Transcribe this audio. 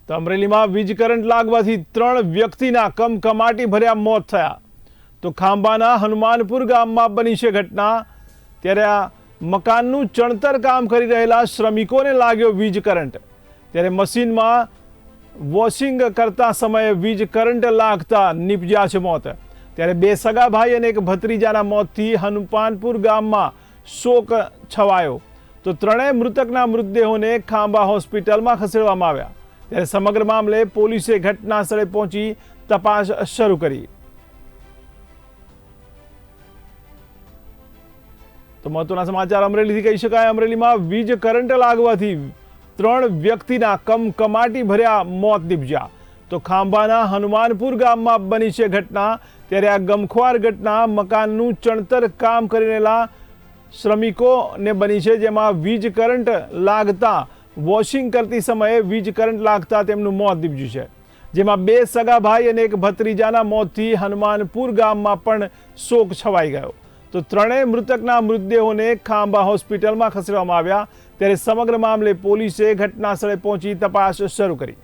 તો અમરેલીમાં વીજ કરંટ લાગવાથી 3 વ્યક્તિના કમકમાટી ભર્યા મોત થયા। તો ખાંભાના હનુમાનપુર ગામમાં બની છે ઘટના। ત્યારે આ મકાનનું ચણતર કામ કરી રહેલા શ્રમિકોને લાગ્યો વીજ કરંટ। ત્યારે મશીનમાં વોશિંગ કરતા સમયે વીજ કરંટ લાગતા નીપજ્યા છે મોત। ત્યારે 2 સગા ભાઈ અને 1 ભત્રીજાના મોતથી હનુમાનપુર ગામમાં શોક છવાયો। તો 3 મૃતકના મૃતદેહોને ખાંભા હોસ્પિટલમાં ખસેડવામાં આવ્યા। ત્યારે સમગ્ર મામલે પોલીસે ઘટના સ્થળે પહોંચી તપાસ શરૂ કરી। તો મહત્વના સમાચાર અમરેલીથી કહી શકાય। અમરેલીમાં વીજ કરંટ લાગવાથી 3 વ્યક્તિના કમકમાટી ભર્યા મોત નીપજ્યા। તો ખાંભાના હનુમાનપુર ગામમાં બની છે ઘટના। ત્યારે આ ગમખ્વાર ઘટના મકાનનું ચણતર કામ કરી રહેલા શ્રમિકોને બની છે, જેમાં વીજ કરંટ લાગતા વોશિંગ કરતી સમયે વીજ કરંટ લાગતા તેમનું મોત નીપજ્યું છે, જેમાં 2 સગા ભાઈ અને 1 ભત્રીજાના મોતથી હનુમાનપુર ગામમાં પણ શોક છવાઈ ગયો। તો 3 મૃતકના મૃતદેહોને ખાંભા હોસ્પિટલમાં ખસેડવામાં આવ્યા। ત્યારે સમગ્ર મામલે પોલીસે ઘટના સ્થળે પહોંચી તપાસ શરૂ કરી।